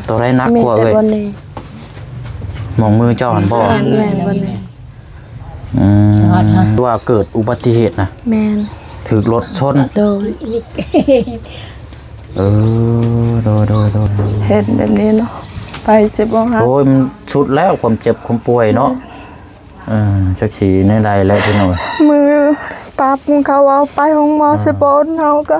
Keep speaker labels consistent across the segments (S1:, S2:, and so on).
S1: ตัวได้นักกว่าเอ้ยมองมือเจ้าหันบ่
S2: แม่นบ่นี่
S1: ว่าเกิดอุบัติเหตุนะ
S2: แม่น
S1: ถูกรถชน
S2: โดย
S1: โดย
S2: เห็นแบบนี้เนาะไปเจ็บบ่ฮะ
S1: โอ้ยมันชุดแล้วความเจ็บความป่วยเนาะจักสีในใดแล้วพี่น้อย
S2: มือตาปุงเขาเอาไปห้องหมอสิบ่เฮาก็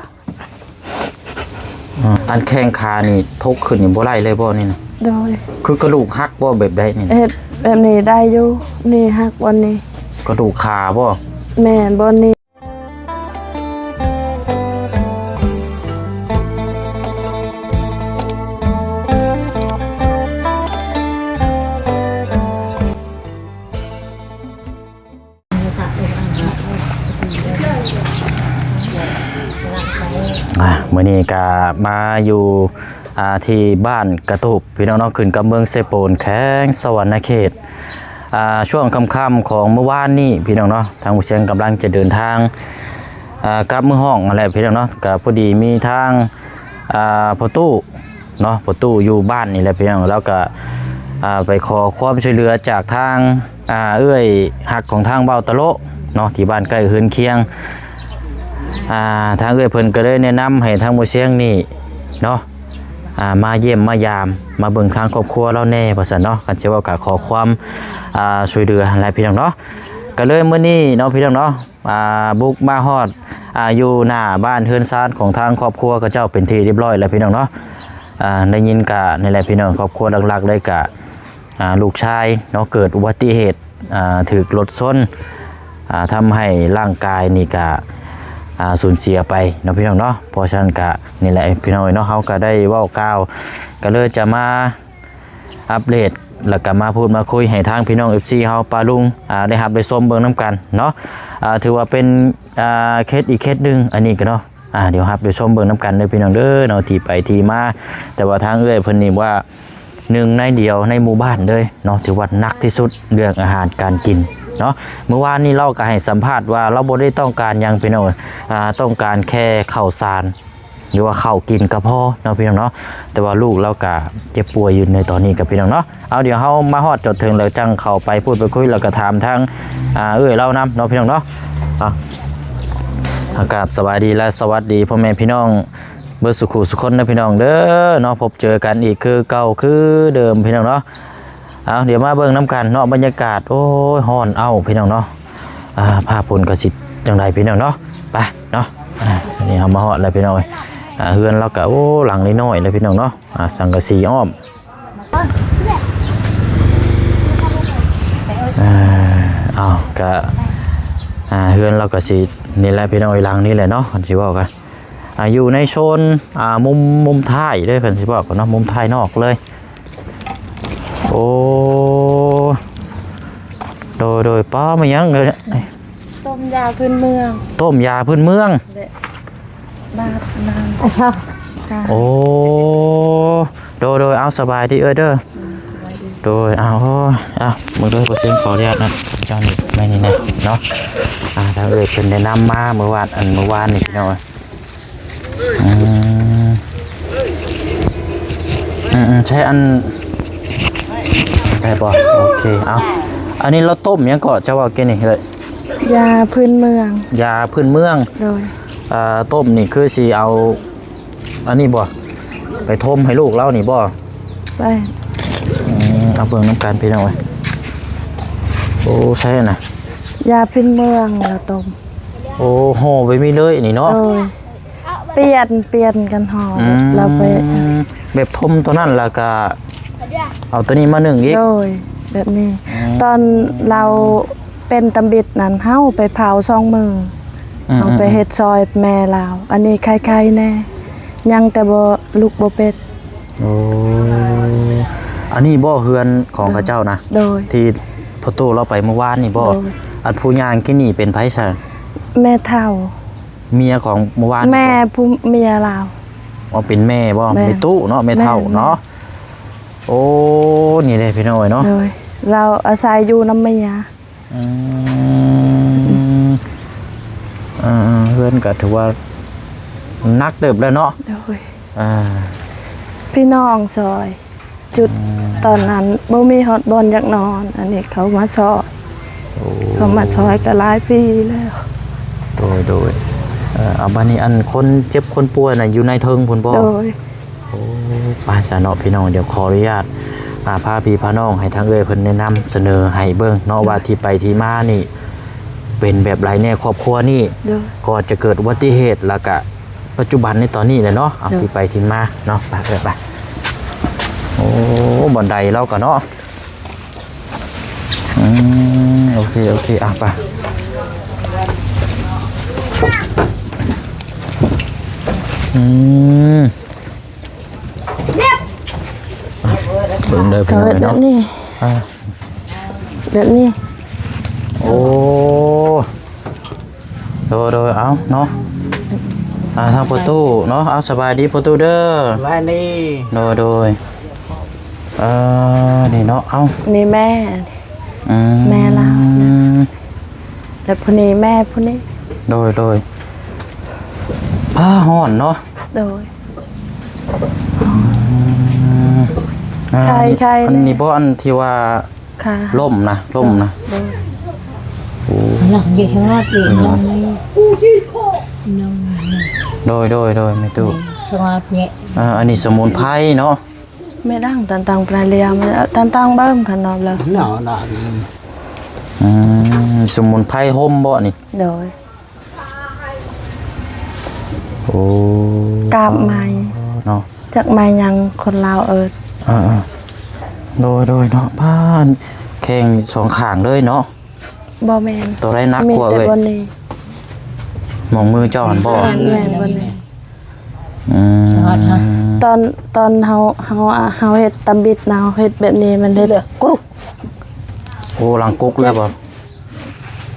S1: อันแข้งขานี่ทกขึ้นนี่บ่ได้เลยบ่นี่นะ
S2: โดย
S1: คือกระดูกหักบ่แบบใดนี่
S2: เฮ็ดแบบนี้ได้อยู่นี่หักวันนี้
S1: กระดูกขาบ่
S2: แม่นบ่นี่
S1: มื้อนี้ก็มาอยู่ที่บ้านกระตุบพี่น้องขึ้นกับเมืองเซโปนแข้งสวรรณเขตช่วงค่ำๆของเมื่อวานนี้พี่น้องเนาะทางผู้เชี่ยวกำลังจะเดินทางกลับมือห้องอะไรพี่น้องเนาะก็พอดีมีทางพ่อตู้เนาะพ่อตู้อยู่บ้านนี่แหละพี่น้องแล้วก็ไปขอความช่วยเหลือจากทางเอื้อยหักของทางเบาตะโลเนาะที่บ้านใกล้เฮือนเคียงทางเอื้อยเพิ่นก็เลยแนะนำให้ทางผู้เชี่ยวนี่เนาะมาเยี่ยมมายามมาเบิ่งทางครอบครัวเราแน่ว่าซั่นเนาะกันสิว่าก็ขอความช่วยเหลืออะไรพี่น้องเนาะก็เลยมื้อนี้เนาะพี่น้องเนาะบุกมาฮอดอยู่หน้าบ้านเฮือนซานของทางครอบครัวก็เจ้าเป็นที่เรียบร้อยแล้วพี่น้องเนาะได้ยินกะนี่แหละพี่น้องครอบครัวหลักๆเลยกะลูกชายเนาะเกิดอุบัติเหตุถูกรถชนทำให้ร่างกายนี่กะสูญเสียไปเนาะพี่น้องเนาะเพราะฉะนั้นกะนี่แหละพี่น้องเนาะเขาก็ได้เว้ากล่าวก็เลยจะมาอัปเดตแล้วก็มาพูดมาคุยให้ทางพี่น้อง FC เฮาปาลุงได้รับได้ชมเบิ่งน้ำกันเนาะถือว่าเป็นเคสอีกเคสนึงอันนี้ก็เนาะเดี๋ยวรับได้ชมเบิ่งน้ำกันเด้อพี่น้องเด้อเนาะที่ไปที่มาแต่ว่าทางเอ้ยเพิ่นนี่ว่าหนึ่งในเดียวในหมู่บ้านเลยเนาะถือว่าหนักที่สุดเรื่องอาหารการกินเนาะเมื่อวานนี้เราก็ให้สัมภาษณ์ว่าเราบ่ได้ต้องการยังพี่น้องต้องการแค่ข้าวสารหรือว่าข้าวกินก็พอเนาะพี่น้องเนาะแต่ว่าลูกเราก็เจ็บป่วยอยู่ในตอนนี้กับพี่น้องเนาะเอาเดี๋ยวเฮามาฮอดจดถึงแล้วจังเข้าไปพูดไปคุยแล้วก็ถามทางเล่านำเนาะพี่น้องเนาะอากาศสบายดีและสวัสดีพ่อแม่พี่น้องเบิดสุขุสุขคนนะพี่น้องเด้อเนาะพบเจอกันอีกคือเก่าคือเดิมพี่น้องเนาะเดี๋ยวมาเบิ่งน้ำกันเนาะบรรยากาศโอ้ยฮ้อนพี่น้องเนาะภาพผลกระสิจังไดพี่น้องเนาะไปเนาะนี่เฮามาฮอดแล้วพี่น้องเฮือนเราก็โอ้หลังน้อยๆเลยพี่น้องเนาะสังกะสีอ้อมก็เฮือนเราก็สินี่แหละพี่น้องหลังนี่แหละเนาะคันสิเว้ากันอยู่ในโซนมุมท้ายเด้อคันสิเว้ากันเนาะมุมท้ายนอกเลยโอ้โดยป้ามายังเลย
S2: ต้มยาพื้นเมืองบ้านนาง
S1: โอ้โดยเอาสบายดีเด้อโดยเอามึงด้วยโปรเซนขอเรียกนะเจ้านี่ไม่นี่นะเนาะถ้าเป็นแนะนำมาเมื่อวานนี่พี่น้อยใช่อันได้ป่ะโอเคเอาอันนี้เราต้มยังก่อนจะว่ากินนี่เลย
S2: ยาพื้นเมือง
S1: โดยต้มนี่คือสิเอาอันนี้บ่ไปทมให้ลูกเล่านี่บ่
S2: ไป
S1: เอาเบิ่งน้ำกันพี่น้อยโอ้ใช่น่ะ
S2: ยาพื้นเมืองเราต้ม
S1: โอ้ห่อไปมีเลยนี่เนาะ
S2: เปลี่ยนกันห่อเราไป
S1: แบบทมตัวนั้นแล้วก็เอาตัวนี้มานึ่งอีก
S2: โดยแบบนี้ตอนเราเป็นตำบิดนั้นเฮาไปเผาซองมือเอาไปเฮ็ดซอยแม่ลาวอันนี้คล้ายๆแน่ยังแต่บ่ลูกบ่เป็ด
S1: โอ้อันนี้บ่เฮือนของพระเจ้านะ
S2: โดย
S1: ที่พ่อตู้เราไปเมื่อวานนี่บ่อันผู้ย่างกินนี่เป็นไผซะ
S2: แม่เฒ่า
S1: เมียของเมื่อวาน
S2: แม่ผู้เมียลาว
S1: เป็นแม่บ่แม่ตู้เนาะแม่เฒ่าเนาะโอ้นี่เลยพี่น้อยเนาะ
S2: เราอาศัยอยู่น้ำเมีย
S1: เพื่อนก็ถือว่านักเติบแล้วเนาะ
S2: พี่น้องซอย จุดตอนนั้นบ่มีฮอดบอลอยากนอน อันนี้เขามาซอยเขามาซอยก็หลายปีแล้ว
S1: โดยเอาบัดนี้อันคนเจ็บคนป่วยน่ะอยู่ในเทิงพุ่นบ่
S2: โดย
S1: โอ้ป้าสาเนาะพี่น้องเดี๋ยวขออนุญาตพาพี่พาน้องให้ทางเพิ่นแนะนำเสนอให้เบิ่งเนาะว่าที่ไปที่มานี่เป็นแบบไรแน่ครอบครัวนี่
S2: โดย
S1: ก่อนจะเกิดอุบัติเหตุแล้วก็ปัจจุบันในตอนนี้เลยเนาะเอาที่ไปที่มาเนาะไปโอ้บ่อนใดเราก็เนาะโอเคอ่ะไปเบิ่งเลยพี่
S2: เขา
S1: น้อง
S2: เฮ็ดแบ
S1: เนาะ
S2: บนี้แบบนี้
S1: โอ้โดยเอาเนาะทางประตูเนาะเอาสบายดีประตูเด้อ
S3: ว่านี่
S1: โดยนี่เนาะเอา
S2: นี่แม่ แม่เรา แล้วผู้นี้แม่ผู้นี้
S1: โดยผ้าห่อนเนาะ
S2: โดย
S1: อ่า
S2: ใคร
S1: อันนี้บ่อันที่ว่า
S2: ค่ะ
S1: ล่มนะ
S2: โดย
S4: หลังอยู่ข้างหน้าเปลี่ยนน้องนี่น้อง
S1: โดยไม่ตู้
S4: สวัสดี
S1: อันนี้สมุนไพรเนาะ
S2: ไม่ดังตังปลาเลียมตังเบิ่มขนมแล้ว
S3: หนาวหนาว
S1: สมุนไพรห่มบ่นี่
S2: โดย
S1: โอ้
S2: กาบไม้
S1: เนาะ
S2: จากไม้ยังคนลาว
S1: โดยเนาะบ้านแข่งสองข้างเลยเนาะ
S2: บ่แม่น
S1: ตัวไรนัก
S2: มี
S1: กว่า
S2: แต่
S1: เลย
S2: บนนี้
S1: มองมือเจ้าหันบ่
S2: แม่นบนนี้
S4: สวัสดี
S2: ตอนเฮาเฮ็ดตำบิดนะเฮาเฮ็ดแบบนี้มันเฮ็ดกรุก
S1: โอ้หลังกุ๊กเลยบ่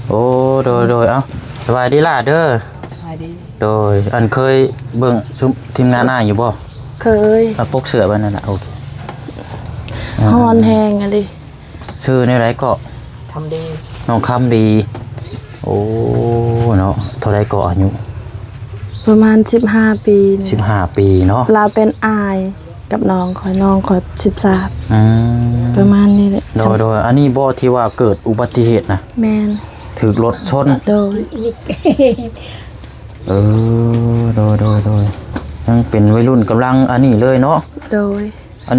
S1: โอ้โดยเอ้าสบายดีล่ะเด้อ
S3: สวัสดี
S1: โดยอันเคยเบิ่งซุมทีมงานหน้าอยู่บ่
S2: เคย
S1: ปกเสือไว้นั่นน่ะโอเค
S2: ฮอนแฮงอะดิ
S1: ชื่อในไรก็
S3: ทำดี
S1: น้องคำดี โอ้เนาะเท่าไรก็อายุ
S2: ประมาณ15 ปีนี่
S1: 15 ปีเนาะ
S2: เราเป็นอายกับน้องคอย13
S1: อืม
S2: ประมาณนี้แหละ
S1: โดยอันนี้บ่ที่ว่าเกิดอุบัติเหตุนะ
S2: แม่น
S1: ถูกรถชน
S2: โดย
S1: โดยยังเป็นวัยรุ่นกำลังอันนี้เลยเนาะ
S2: โดย
S1: อัน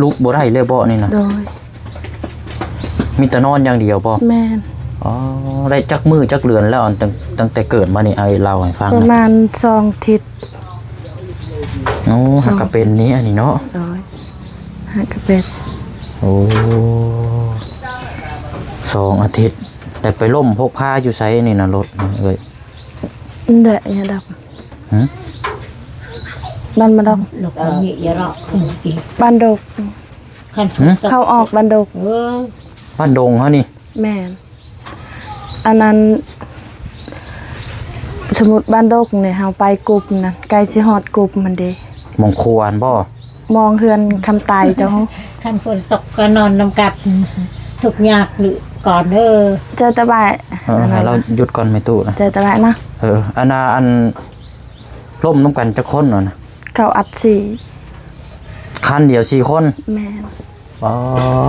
S1: ลุกบ่ได้เลยบ่นี่นะ
S2: โดย
S1: มีแต่นอนอย่างเดียวบ่
S2: แม่น
S1: อ๋อได้จักมือจักเรือนแล้วอันตั้งแต่เกิดมานี่เอาเล่าให้ฟัง
S2: ประ
S1: นะ
S2: มาณ2ทิศ
S1: โอ้หักกะเป็นนี้อันนี้เนาะ
S2: โดยหากระเป็ด
S1: โอ้2 อาทิตย์ได้ไปล่มพกพาอยู่ไสนี่นะรถเอ้ย
S2: เดะอย่าดับ
S1: หึ
S2: บ้านมาดอก
S4: หลบหนีอย่ารอขึ้นอีก
S2: บ้านดก
S4: ขั้น
S2: เข้าออกบ้านดก
S1: บ้านดงเฮานี่
S2: แม่นอันนั้นสมุดบ้านดกเนี่ยเฮาไปกลุ่มนั่นใกล้สิฮอดกลุ่มมันเด้
S1: หมองควรบ่
S2: มองเฮือนคำตายเจ้า
S4: ขั้นฝนตกก็นอนนำกัดทุกยากหรือก่อน
S2: เจอตะบาย
S1: ให้เราหยุดก่อนไม่ตู้นะ
S2: เจอตะบายนะ
S1: อันน่ะอันล่มน้ำกันจักคนเนาะนะ
S2: เขาอัดสี
S1: คันเดียว4 คน
S2: แม่น
S1: อ๋อ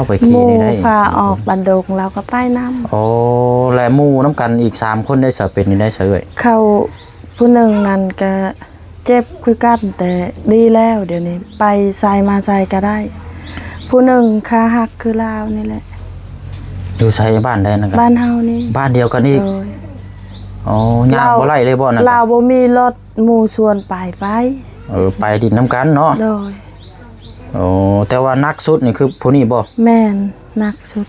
S1: ไป
S2: ห
S1: ขี่
S2: มู่
S1: นี่ได้
S2: พาออกบ้านดกเราก็ไปนำ
S1: โอ้และหมู่น้ำกันอีก3 คนได้สะเป็นนี่ได้เสย
S2: เขาผู้หนึ่งนั่นก็เจ็บคือกันแต่ดีแล้วเดี๋ยวนี้ไปใส่มาใส่ก็ได้ ผู้หนึ่งขาหักคือลาวนี่แหละ
S1: อยู่ใช้บ้านได้นะครับ
S2: บ้านเฮานี่
S1: บ้านเดียวกันอีก
S2: โดย
S1: อ๋อย่างบ่ไล่เลยบ่นะ
S2: ลาวบ่มีรถหมู่ชวนไป
S1: ไปดินน้ำกันเนาะ
S2: โดย
S1: โอ้แต่ว่านักสุดนี่คือผู้นี้บ่
S2: แม่นหนักสุด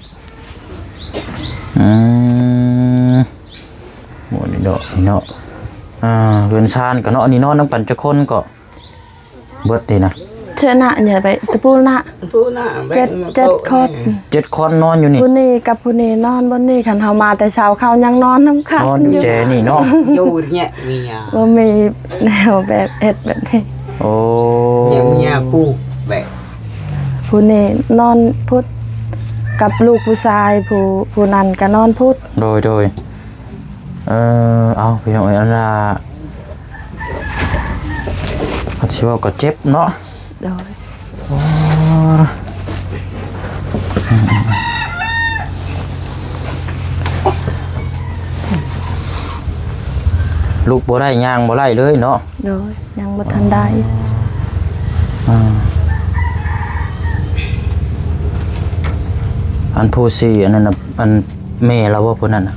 S1: หมดนี่เนาะเรือนชานก็เนาะอันนี้นอนน้ำกันจักคนก็เบิดนี่นะ
S2: เชื่อหน้าเนี่ยไปตะปูหน้า
S3: ผู้หน้า
S2: 7 คน
S1: 7 คนนอนอยู่นี่
S2: ผู้นี้กับผู้นี้นอนบนนี้คันเฮามาแต่เช้าเขายังนอนน้ำคัน
S1: นอนอยู่แจนี่เนาะ
S3: อยู่เนี่ยมียา
S2: บ่มีแนวแบบเฮ็ดแบบนี้
S1: โอ้
S3: เนี่ยมียาปูแบบ
S2: ผู้นี้นอนพุทธกับลูกผู้ชายผู้นั้นก็นอนพุทธ
S1: โดยเอาพี่น้องอันน่ะเขาสิว่าก็เจ็บเนาะ
S2: โดย
S1: กบ่ได้ย่างบ่ได้เลยเนาะ
S2: โดยยังบ่ทันได้
S1: อันผู้ซี่อันนั้นน่ะอันแม่เราบ่เพิ่นนั่นน่ะ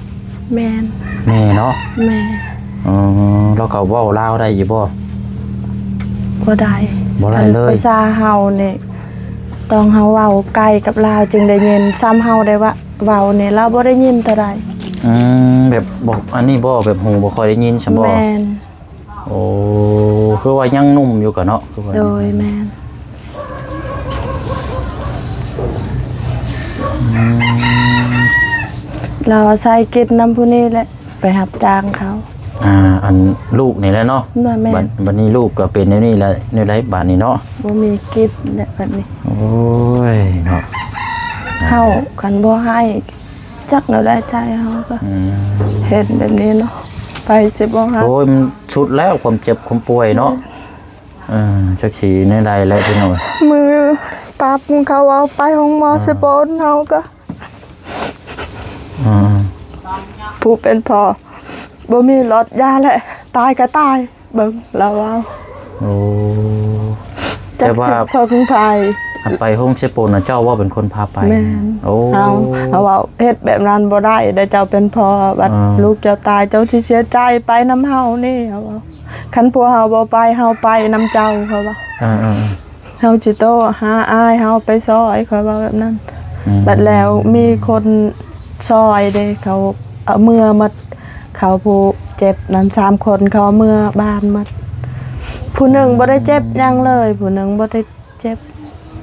S2: แม่น
S1: แม่เนาะ
S2: แม่
S1: เราก็เว้าลาวได้อยู่บ่
S2: บ่ได้
S1: บ่ได้เลย
S2: ภาษาเฮานี่ต้องเฮาเว้าไกลกับลาวจึงได้ยินซ้ำเฮาได้ว่าเว้านี่เราบ่ได้ยินเท่าใด
S1: แบบบอกอันนี้บ่แบบหูบ่ค่อยได้ยินใช่บ่
S2: แม่น
S1: โอ้คือว่ายังหนุ่มอยู่กันเนาะคือว่า
S2: โดยแม่นเราอาศัยกินน้ำผู้นี้แหละไปรับจ้างเขา
S1: อันลูกนี่แหละเนาะ
S2: แม่น
S1: บัดนี้ลูกก็เป็นในนี่แหละในไรบาดนี้เนาะ
S2: บ่มีกินและแบบนี้
S1: โอ้ยเนาะ
S2: เฮาคันบ่ให้จักเราได้ใจเฮาก็เห็นแบบนี้เนาะไปสิบ่ให้
S1: โอ้ยมันชุดแล้วความเจ็บความป่วยเนาะจักสีในใดแล้วพี่น้อง
S2: มือตาปุงเขาเอาไปห้องหมอสิปนเฮาก็ผู้เป็นพ่อบ่มีรถยาแหละตายก็ตายเบิ่งแล้วเอา
S1: โอ้
S2: จั
S1: แต่
S2: ก
S1: ว่า
S2: สิเพิ่งภัย
S1: อันไปห้องเชฟโปนน่ะเจ้าว่าเป็นคนพาไป
S2: แม่น
S1: โอ้
S2: เอาว่าเฮ็ดแบบนั้นบ่ได้ได้เจ้าเป็นพ่อบัดลูกเจ้าตายเจ้าสิเสียใจไปนำเฮานี่เอาว่าคันผัวเฮาบ่ไปเฮาไปนำเจ้าเขาว่า เฮาจิโตหาอายเฮาไปซอยเขาว่าแบบนั้นบัดแล้วมีคนซอยเด้เขาเอาเมื่อหมดเขาผู้เจ็บนั้น3คนเขาเอาเมื่อบ้านหมดผู้หนึ่งบ่ได้เจ็บหยังเลยผู้หนึ่งบ่ได้เจ็บ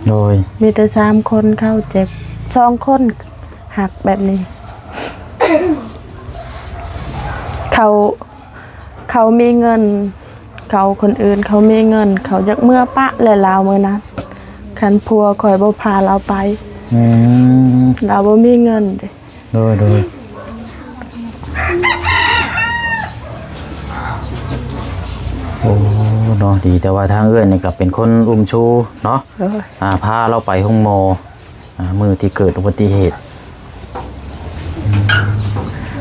S1: โดย
S2: มีแต่3คนเขาเจ็บ2คนหักแบบนี้ เขามีเงิน เขาคนอื่นเขามีเงิน เขาอยากเมื่อปะและลาวมื้อนั้นคันผัวข่อยบ่พาเราไปเราบ่มีเงินเด้
S1: โดยโอ้เนาะดีแต่ว่าทางเอื้อนนี่ก็เป็นคนอุ้มชูเนาะพาเราไปห้องหมอมือที่เกิดอุบัติเหตุ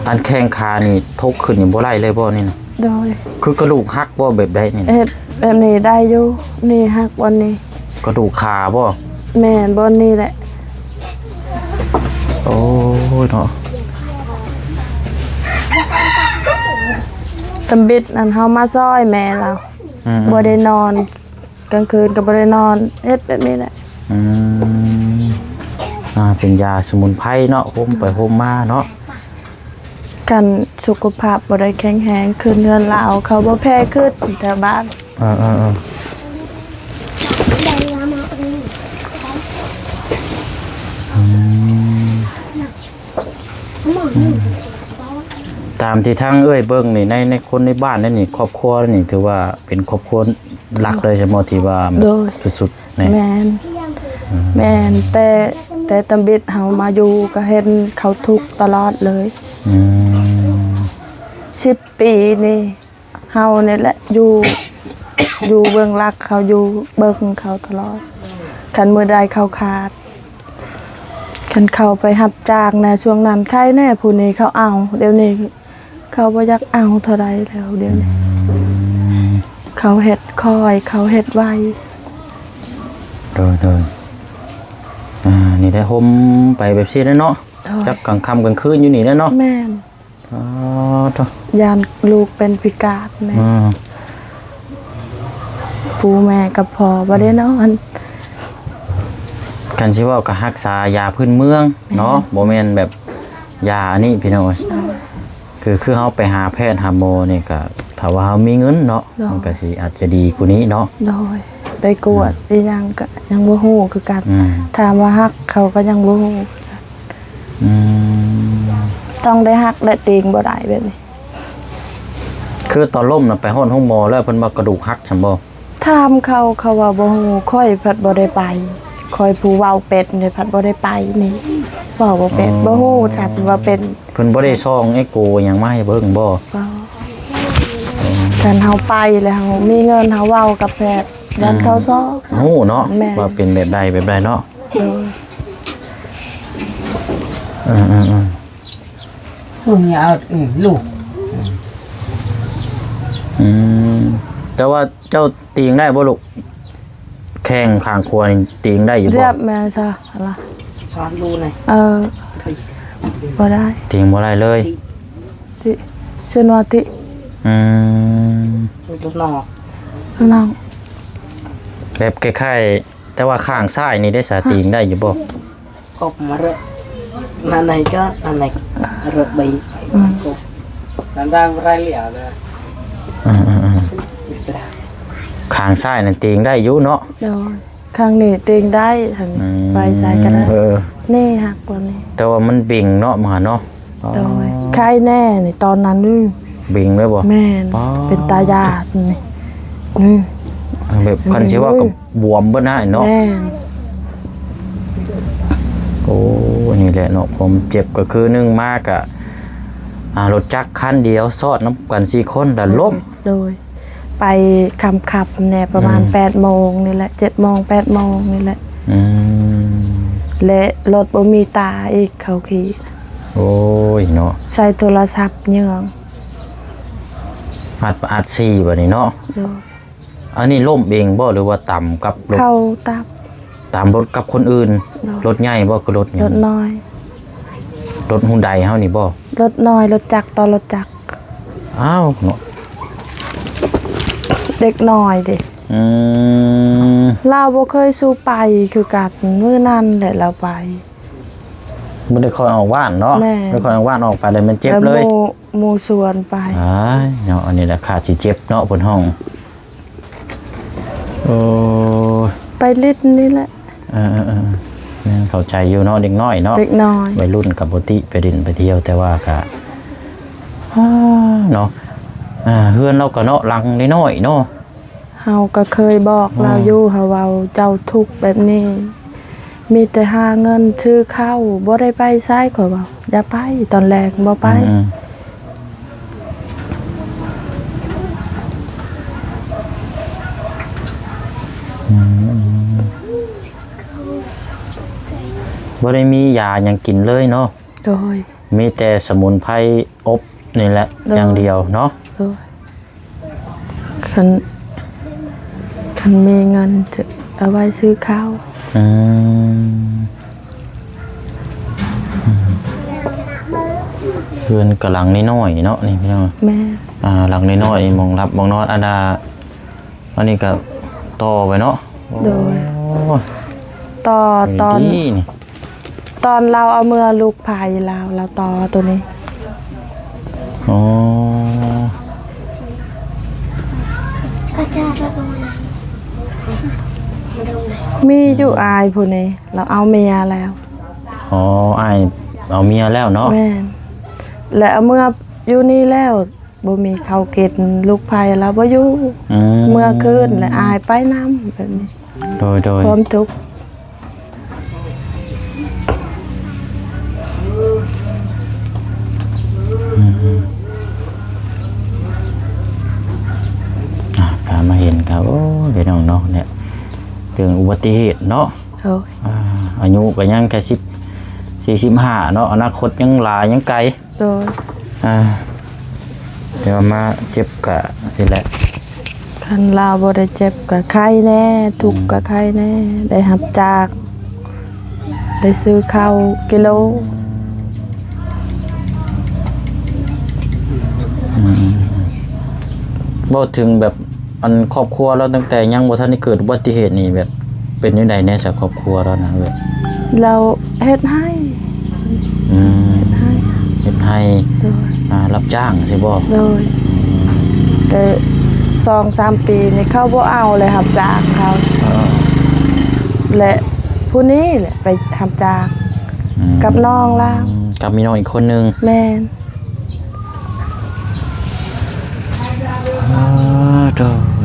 S1: อันแข้งขานี่ทกขึ้นนี่บ่ได้เลยบ่นี่นะ
S2: โดย
S1: คือกระดูกหักบ่แบบใดนี่นะ
S2: เฮ็ดแบบนี้ได้อยู่นี่ฮักวันนี้
S1: กระดูกขาบ่
S2: แม่นบนนี้แหละ
S1: โอ้ยเนาะ
S2: ตำบิดนั่นเฮามาซอยแม่เราบ่ได้นอนกลางคืนก็บ่ได้นอนเฮ็ดแบบนี้แหละ
S1: เป็นยาสมุนไพรเนาะห่มไปห่มมาเนาะ
S2: กันสุขภาพบ่ได้แข็งแรงขึ้นเรือนลาวเขาบ่แพ้ขึ้นแถวบ้าน
S1: ตามที่ทั้งเอ้ยเบิ่งนี่ในคนในบ้านนี่ครอบครัวนี่ถือว่าเป็นครอบครัวหลักเลยใช่มั้ยที่ว่าสุดๆนี่
S2: แม่นแต่ตำบิดเฮามาอยู่ก็เห็นเขาทุกข์ตลอดเลย10 ปีนี่เฮานี่แหละอยู่เบื้องหลักเขาอยู่เบิ่งเขาตลอดคันมื้อใดเขาขาดคันเขาไปรับจ้างนะช่วงนั้นใครแน่ผู้นี้เขาเอาเดี๋ยวนี้เขาบ่อยากเอาเท่าใดแล้วเดี๋ยวนี้เขาเฮ็ดคอยเขาเฮ็ดไว
S1: โดยนี่ได้ห่มไปแบบซี่เนาะจักกลางค่ำกลางคืนอยู่นี่เนาะ
S2: แม่นยานลูกเป็นพิการแม่ปู่แม่กับพ่อบ่ได้นอน
S1: กันสิว่าก็รักษายาพื้นเมืองเนาะบ่แม่นแบบยาอันนี้พี่น้อยคือเฮาไปหาแพทย์หาหมอนี่ก็ถ้าว่าเฮามีเงินเนาะมันก็สิอาจจะดีกว่านี้เนาะ
S2: โดยไปกวดอีหยังก็ยังบ่ฮู้คือกันถามว่าฮักเขาก็ยังบ่ฮู้ต้องได้ฮักและติงบ่ได้แบบนี้
S1: คือตอนล้มน่ะไปฮ้อนห้องหมอแล้วเพิ่นว่ากระดูกหักซั่นบ่
S2: ถามเขาว่าบ่ฮู้ค่อยพัดบ่ได้ไปค่อยผู้เว้าเป็ดนี่พัดบ่ได้ไปนี่เว้าบ่เป็ดบ่ฮู้จักว่าเป็น
S1: เพิ่นบ่ได้ซ่องเอ็กโกหยังมาให้เบิ่งบ่
S2: กันเฮาไปแล้วเฮามีเงินเฮาเว้ากับแพทย์ยันเขาซ้อ
S1: ฮู้เนาะว่าเป็นแบบใดเนาะ
S3: เพิ่งเอาลูก
S1: อืมแต่ว่าเจ้าตีงได้บ่ลูกแข้งข้างครัวนี่ตีงได้อยู่
S2: เรี
S1: บ่
S2: ยบแม่ซะอะไร
S3: สอนดูหน่อย
S2: บ่ได้
S1: ตีงบ่ได้เลย
S2: ติชื่อว่าติ
S1: อืม
S3: ดูนอก
S2: น้อง
S1: แบบคล้ายๆแต่ว่าข้างซ้ายนี่ได้สาตีงได้อยู่บ่
S3: กบมาเรอะนั่นไหนก็นั่นไหนเรอะใบกบนั่นดังไรเหลี่ยเลย
S1: อืมข้างซ้ายนั่นตีงได้อยู่เนาะ
S2: โดยข้างนี้ติงได้หันไปใส่กันได้
S1: เออ
S2: นี่หักกว่านี้
S1: แต่ว่ามันบิ่งเนาะมาเนาะ
S2: โดยใครแน่นี่ตอนนั้นนี่
S1: บิ่งไว้บ่
S2: แม่น
S1: อ๋อ
S2: เป็นตายาดนี่นี่
S1: แบบคันสิว่ากับบวมเบิดหน้าเนาะ
S2: แม่น
S1: โอ้นี่แหละเนาะผมเจ็บก็คือนึ่งมากอะรถจักรคันเดียวซอดน้ำกัน4คนแล้วล้ม
S2: โดยไปขับเนี่ยประมาณ8โมงนี่แหละ7โมง8โมงนี่แหละ
S1: อืม
S2: และรถบ่มีตาอีกเขาขี่
S1: โอ้ยเนาะ
S2: ใช้โทรศัพท์เยือง
S1: อัดซี่บัดนี้เนาะ
S2: โดย
S1: อันนี้ล้มเองบ่หรือว่าต่ำกับรถ
S2: เข้าตับ
S1: ตามรถกับคนอื่น
S2: เนาะ
S1: รถใหญ่บ่คือรถหยัง
S2: รถน้อย
S1: รถฮุนไดเฮานี่บ่
S2: รถน้อยรถจักรต่อรถจักร
S1: อ้าวเนาะ
S2: เด็กน้อยดิ
S1: อืม
S2: เราบ่เคยสู้ไปคือกันมื้อนั้นแหละเราไป
S1: บ่ได้คอยออกบ้านเนาะ
S2: แม่
S1: ไม่ค่อยออกบ้านออกไปเลยมันเจ็บ
S2: แล้ว
S1: เลย
S2: หมู่ชวนไป
S1: อ้ายเนาะอันนี้แหละขาดสิเจ็บเนาะบนห้องโอ้ย
S2: ไปลิดนี่แหละ
S1: นั่นเข้าใจอยู่เนาะเด็กน้อยเนาะ
S2: เด็กน้อย
S1: วัยรุ่นกับปกติไปดินไปเที่ยวแต่ว่าก็เนาะเฮือนเราก็เนาะหลังน้อยๆเนาะ
S2: เฮาก็เคยบอกเราอยู่เฮาเว้าเจ้าทุกข์แบบนี้ มีแต่หาเงินซื้อข้าวบ่ได้ไปไสข่อยเว้าอย่าไปตอนแรกบ่ไป
S1: อืมบ่ได้มียาหยังกินเลยเนาะ
S2: โดย
S1: มีแต่สมุนไพรอบนี่แหละ
S2: โดย
S1: อย่างเดียวเนาะ
S2: โดยคันมีเงินจะเอาไว้ซื้อข้าว
S1: อืมเพื่อนกำลังน้อยๆเนาะนี่พี่น้อง
S2: แม่
S1: หลังน้อยๆมองรับมองนอนอันนี้ก็ต่อไปเนาะ
S2: โดย
S1: โอ้
S2: ต่อตอน
S1: ดีนี่
S2: ตอนเราเอามือลูกพายเราต่อตัวนี้
S1: อ๋อ
S2: มีอยู่อายผู้นี้เราเอาเมียแล้ว
S1: อ๋ออ้ายเอาเมียแล้วเนาะ
S2: แม่นและเอาเมื่ออยู่นี่แล้วบ่มีข้าวกินลูกพายเราบ่อยู่ เมื่อคืนและอายไปน้ำแบบนี้
S1: โดย
S2: ความทุกข์
S1: การมาเห็นครับโอ้ยพี่น้องเนาะเนี่ยเรื่องอุบัติเหตุเนาะ
S2: โอ้ย
S1: อายุก็ยังแค่45เนาะอนาคตยังหลายยังไกล
S2: โดย
S1: เดี๋ยวมาเจ็บกะสิแหละ
S2: คันเราบ่ได้เจ็บกับใครแน่ทุกข์กับใครแน่ได้รับจากได้ซื้อข้าวกิโล
S1: บ่ถึงแบบอันครอบครัวเราตั้งแต่ยังบ่ทันได้เกิดอุบัติเหตุนี่แบบเป็นจังไดแน่สักครอบครัวเรานะแบบ
S2: เราเฮ็ดให้
S1: อืม
S2: ให้
S1: เฮ็ดให้
S2: โดย
S1: รับจ้างสิบ่
S2: โดยแต่2-3 ปีนี่เขาบ่เอาเลยครับจากเขา และผู้นี้แหละไปทำจาก
S1: อืม
S2: กับน้องเรา
S1: กับมีน้องอีกคนนึง
S2: แม่น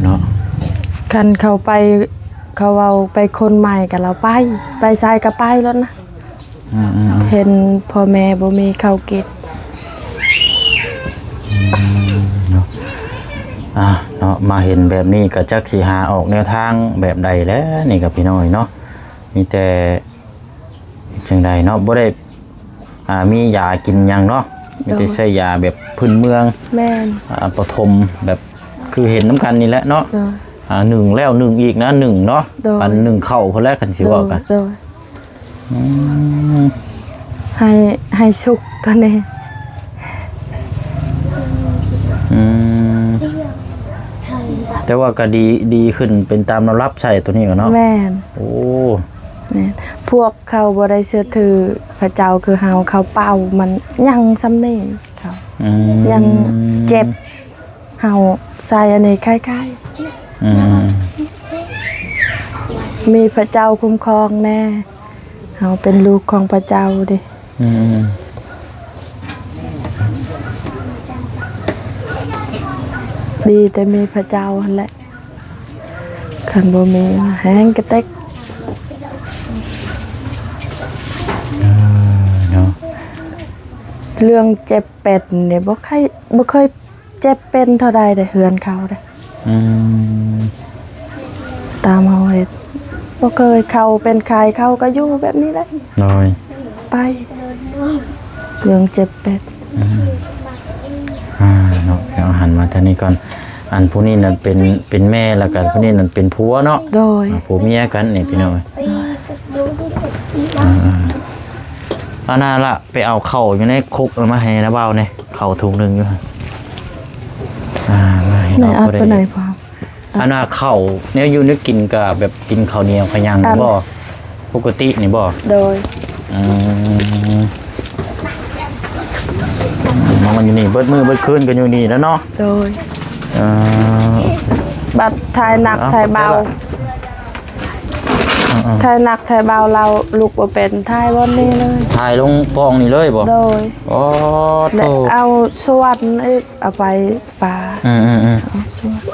S1: เนาะ
S2: คันเขาไปเขาเอาไปคนใหม่กับเราไปใส่ก็ไปแล้วนะ
S1: อืม
S2: เห็นพ่อแม่บ่มีข้าวกิน
S1: เนาะเนาะมาเห็นแบบนี้ก็จักสิหาออกแนวทางแบบใดแล้วนี่กับพี่น้อยเนาะมีแต่จังใดเนาะบ่ได้มียากินหยังเนาะมีแต่ใช้ยาแบบพื้นเมือง
S2: แม่น
S1: ปฐมแบบ คือเห็นน้ำกันนี่แหละเนาะ
S2: โดย
S1: หนึ่งแล้วหนึ่งอีกนะหนึ่งเนาะ
S2: โดย
S1: ปันหนึ่งเข้าคนแรกกันสิบอกกัน
S2: โดยให้สุกตัวนี้
S1: แต่ว่าก็ดีขึ้นเป็นตามเรารับใช่ตัวนี้กันเนาะ
S2: แม่น
S1: โอ้
S2: แม่นพวกเขาบ่ได้เชื่อถือพระเจ้าคือเฮาเขาเป่ามันยังซ้ำนี่เขา ยังเจ็บเฮาใส่อันนี้คล้ายๆมีพระเจ้าคุ้มครองแน่เฮาเป็นลูกของพระเจ้าดิดีแต่มีพระเจ้าหั่นแหละคันบ่มีแห้งกระเต็ก
S1: เนาะ
S2: เรื่องเจ็บเป็ดเนี่ยบ่เคยเจ็บเป็นเท่าใดแต่เฮือนเขาเด้ตามเฮาเฮ็ดบ่เคยเขาเป็นใครเขาก็อยู่แบบนี้แหละ
S1: น้อย
S2: ไปเรื่องเจ็บเป็ด
S1: เนาะเดี๋ยวหันมาทางนี้ก่อนอันผู้นี้นั่นเป็นแม่แล้วกันผู้นี้นั่นเป็นผัวเนาะ
S2: โดย
S1: ผัวเมียกันนี่พี่น้อยเอาน่าละไปเอาเข่าอยู่ในคุกเอามาให้นะเบาเนี่ยเข่าถุงหนึงอยู่มาให้
S2: ไหน
S1: เรา
S2: เอา
S1: ก็ได้
S2: ไปไหนพอ
S1: อันน่ะเข่าเนี่ยอยู่นึกกินกับแบบกินข้าวเหนียวขยังนี่บ่ปกตินี่บ่
S2: โดย
S1: น้องมันอยู่นี่เบิดมือเบิดคืนกันอยู่นี่แล้วเนาะ
S2: โดย
S1: เอ่อ
S2: บัดทายหนักทายเบาทายหนักทายเบาเราลูกบ่เป็นทายบ่นี้เลย
S1: ถ่ายลงปองนี่เลยบ่
S2: โดย
S1: อ๋อโต
S2: และเอาสวัสดิ์อีกเอาไปป่า เอาสวัสดิ์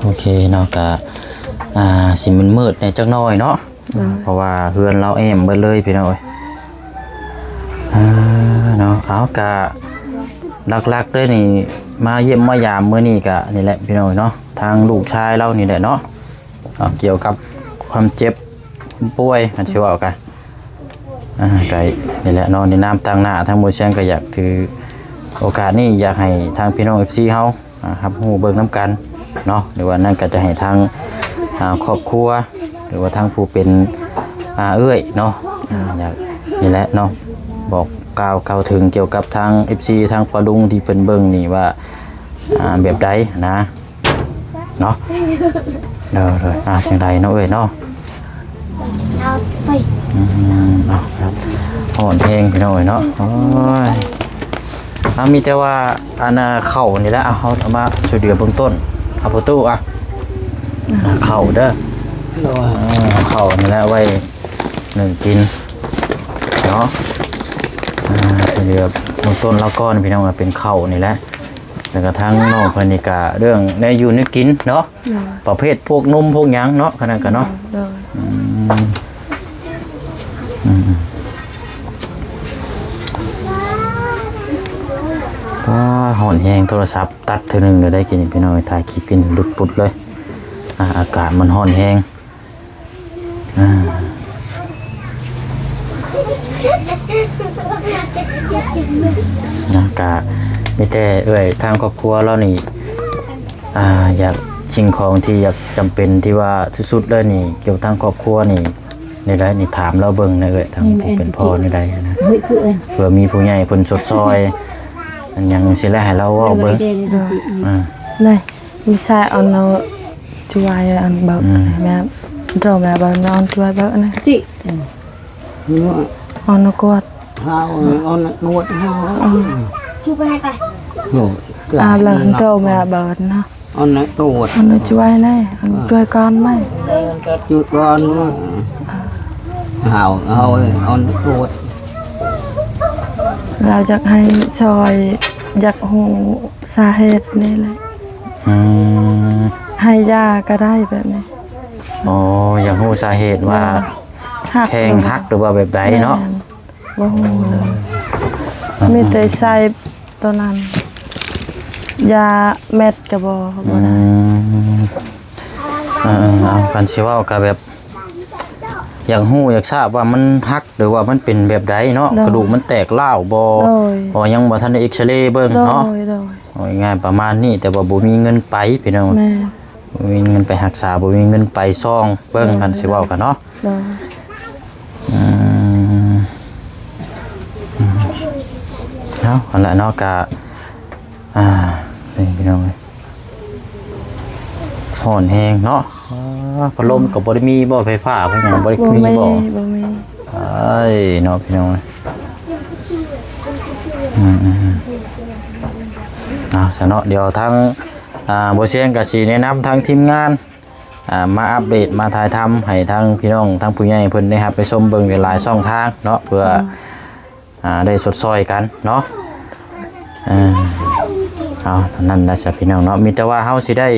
S1: โอเคเนาะก็สิมันมืดในจักหน่อยเนาะเพราะว่าเฮือนเราแอมเบิดเลยพี่น้อยเนาะเอากะหลักๆเลยนี่มาเยี่ยมมายามมื้อนี้กะนี่แหละพี่น้อยเนาะทางลูกชายเรานี่แหละเนาะเกี่ยวกับความเจ็บป่วยมันสิว่ากันไกนี่แหละเนาะในนามต่างหน้าทางหมู่เชียงก็อยากถือโอกาสนี้อยากให้ทางพี่น้อง FC เฮาครับฮู้เบิ่งนํกันเนาะหรือว่านั่นก็จะให้ทางครอบครัวหรือว่าทางผู้เป็นเอื้อยเนาะอยากนี่แหละเนาะบอกกล่าวถึงเกี่ยวกับทาง FC ทางปะลุงที่เพิ่นเบิ่งนี่ว่าแบบใดนะเนาะเด้อจังไดเนาะเอ้ยเนาะเนาะครับอ่อนเพลงพี่น้อยเนาะโอ้ยมีแต่ว่าเข้านี่แหละเอามาช่วยเหลือเบื้องต้นเอาประตูเข้าเด้อเข้านี่แหละไว้1กินเนาะช่วยเหลือเบื้องต้นแล้วก็พี่น้องเป็นเข้านี่แหละแล้วก็ทั้งน้องเพิ่นนี่ก็เรื่องได้อยู่นึกกินเนาะประเภทพวกนมพวกหยังเนาะขนาดกันเนาะหอนแหงโทรศัพท์ตัดเท่านึงเลยได้กินพี่น้อยถ่ายคลิปกินหลุดปุดเลยอากาศมันหอนแหงกะไม่แต่ทางครอบครัวเรานี่อยากสิ่งของที่อยากจำเป็นที่ว่าที่สุดเลยนี่เกี่ยวกับทางครอบครัวนี่ในใดนี่ถามเราเบิ่งนะทางผู้เป็นพ่อในใดนะเผื่อมีผู้ใหญ่เพิ่นสดซอยอันยังสิแล้วให้เราเว้าเบิ่ง
S2: นี่มีใส่เอาเนาช่วยอันเบาแม่เราแม่เบานอนช่วยเบานะจิเอานกวด
S3: เอานวดเฮา
S2: ช่วยไปไปเลยเราแม่เบานะ
S3: เอานตรวจ
S2: เอานช่วยได้ช่วยก่อนไหม
S3: ช่วยก่อนเอาตรวจ
S2: เราอยากให้ซอยอยากหูสาเหตุนี่แหละให้ยาก็ได้แบบนี้
S1: อยากหูสาเหตุว่าแข้งหักหรือว่าแบบใดเนาะ
S2: บ่หูเลยมีแต่ใส่ตัวนั้น ยาเม็ดก็บ่
S1: อื
S2: ได้
S1: มเอากันสิเว้าก็แบบอยากฮู้อยากทราบว่ามันหักหรือว่ามันเป็นแบบใดเนาะกระดูกมันแตกร้าวบ่บ่ยังบ่ทันได้เอ็กซเรย์เบิ่งเนาะ
S2: โดย
S1: เอาง่ายๆประมาณนี้แต่ว่าบ่มีเงินไปพี่น้อง
S2: แม่
S1: บ่มีเงินไปรักษาบ่มีเงินไปซ่องเบิ่งกันสิเว้ากันเนาะ
S2: โดย
S1: อืมเอาอันละเนาะกะนี่พี่น้องฮ้อนแฮงเนาะพัดลมก็บ่ได้มีบ่ไฟฟ้าเพิ่นหยังบ่ได้
S2: บ่
S1: มี
S2: มี
S1: บ่
S2: บ่มี
S1: เอ้ยเนาะพี่น้องเอาซะเนาะเดี๋ยวทางบ่เสียงก็สิแนะนำทางทีมงานมาอัปเดตมาถ่ายทำให้ทางพี่น้องทางผู้ใหญ่เพิ่นได้รับไปชมเบิ่งหลายๆช่องทางเนาะเพื่อได้สดซอยกันเนาะเอาเท่านั้นนะจ๊ะพี่น้องเนาะมีแต่ว่าเฮาสิได้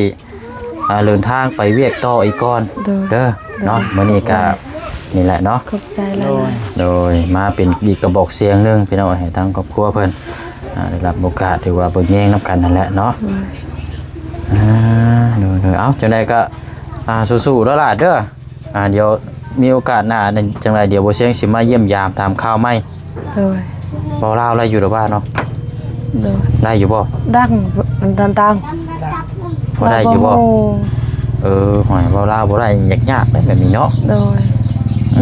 S1: เดินทางไปเวียกต่ออีกก่อนเด้อเนาะมื้อนี้ก็นี่แหละเนาะ
S2: ขอบใจหลาย
S1: โดยมาเป็นอีกกระบอกเสียงหนึงพี่น้องให้ทางครอบครัวเพิ่นได้รับโอกาสหรือว่าเบิ่งแย่งนํกันนั่นแหละเนาะโดยเอาจังไดก็สู้ๆแล้วล่ะเด้อเดี๋ยวมีโอกาสหน้าจังไดเดี๋ยวบ่เสียงสิมาเยี่ยมยามตามข่าวใหม่
S2: โดย
S1: บ่ลาวอะไรอยู่หรือว่าเนาะ
S2: โดย
S1: ได้อยู่บ่
S2: ดังตัง
S1: บ่ได้อยู่บ่หอยบ่ลาวบ่ได้ยากๆแบบนี้เนาะ
S2: โดย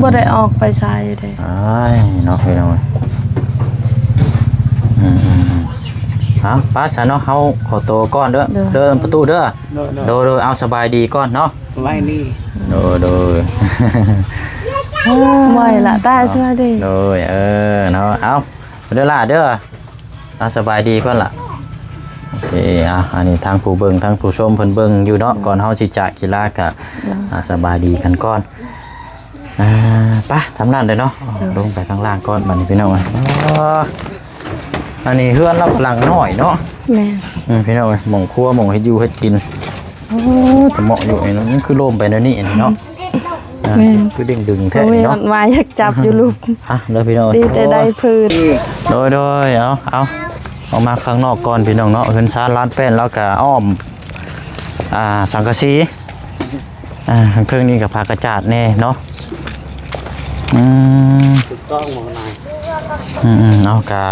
S2: บ่ได้ออกไปใช้เด้
S1: อ้ายเนาะพี่น้องเอาป้าซะเนาะเฮาขอตัวก่อนเด้อเดินประตูเด้อโดยเอาสบายดีก่อนเนาะ
S3: ไว้นี่
S1: โดย
S2: บ่ละได้ใช่มั้ยดิ
S1: โดยเนาะเอาเด้อล่ะเด้อเอาสบายดีก่อนล่ะโอเคอันนี้ทางผู้เบิ่งทางผู้ชมเพิ่นเบิ่งอยู่เนาะก่อนเฮาสิจากกีฬาก็สบายดีกันก่อนไปทำนั่นเลยเนาะลงไปข้างล่างก่อนบัดนี้พี่น้องอันนี้เฮือนเรากำลังน้อยเนาะ
S2: แม่
S1: พี่น้องหม่องครัวหม่องเฮ็ดอยู่เฮ็ดกินแต่เหมาะอยู่ไอ้เนาะนี่คือโล่มไปแล้วนี่เนาะคือดึงแท้
S2: มี
S1: เนาะ
S2: มันมาอยากจับอยู่ลูก
S1: เด้อพี่น้อง
S2: ดีแต่ได้พื้น
S1: โดยเอามาข้างนอกก่อนพี่น้องเนาะเฮือนซานร้านแป้นแล้วก็อ้อมสังกะสีข้างเทิงนี่ก็ผ้ากระจาดแน่เนาะ
S3: ถูกต้องหมดนาย
S1: เอากะ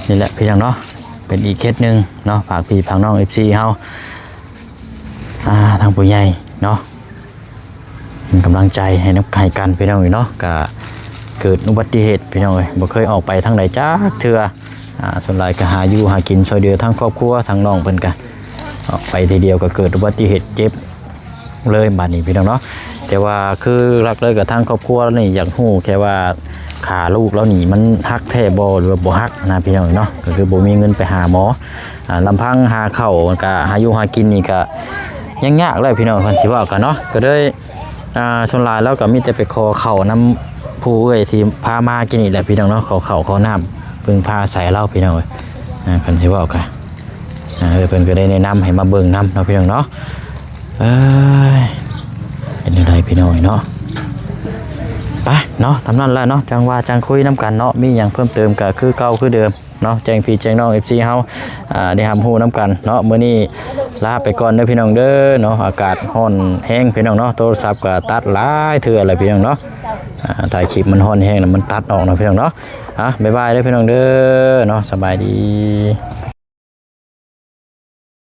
S1: นี่แหละพี่น้องเนาะเป็นอีกเคสหนึ่งเนาะฝากพี่ฝากน้อง FC เฮาทางผู้ใหญ่เนาะเป็นกำลังใจให้นับไข่กันพี่น้องเนาะกะเกิดอุบัติเหตุพี่น้องเอ้ยบ่เคยออกไปทางใดจ้าเทื่อส่วนหลายก็หาอยู่หากินช่วยเหลือทั้งครอบครัวทั้งน้องเพิ่นก็ออกไปทีเดียวก็เกิดอุบัติเหตุเจ็บเลยบัดนี้พี่น้องเนาะแต่ว่าคือรักเลยกับทางครอบครัวนี่อยากฮู้แค่ว่าขาลูกแล้วนี่มันฮักแท้บ่หรือว่าบ่ฮักนะพี่น้องเนาะก็คือบ่มีเงินไปหาหมอลำพังหาข้าวก็หาอยู่หากินนี่ก็ยังยากเลยพี่น้องเพิ่นสิว่ากันเนาะก็เลยส่วนหลายแล้วก็มีแต่ไปขอข้าวนํผู้เอ้ยที่พามากินนี่แหละพี่น้องเนาะขอข้าวขอน้ำเพิ่งพาใส่เหล้าพี่น้องเอ้ยเพิ่นสิว่ากันเพิ่นก็ได้แนะนำให้มาเบิ่งนำเนาะพี่น้องเนาะเป็นจังไดพี่น้องเนาะไปเนาะทำนั่นแล้วเนาะจังว่าจังคุยน้ำกันเนาะมีอย่างเพิ่มเติมก็คือเก่าคือเดิมเนาะแจ้งพี่แจ้งน้อง FC เฮาได้หำฮู้น้ำกันเนาะมื้อนี้ลาไปก่อนเด้อพี่น้องเด้อเนาะอากาศร้อนแห้งพี่น้องเนาะโทรศัพท์ก็ตัดหลายเทื่อเลยพี่น้องเนาะถ่ายคลิปมันร้อนแห้งแล้วมันตัดออกเนาะพี่น้องเนาะบ๊ายบายเด้อพี่น้องเด้อเนาะสบายดี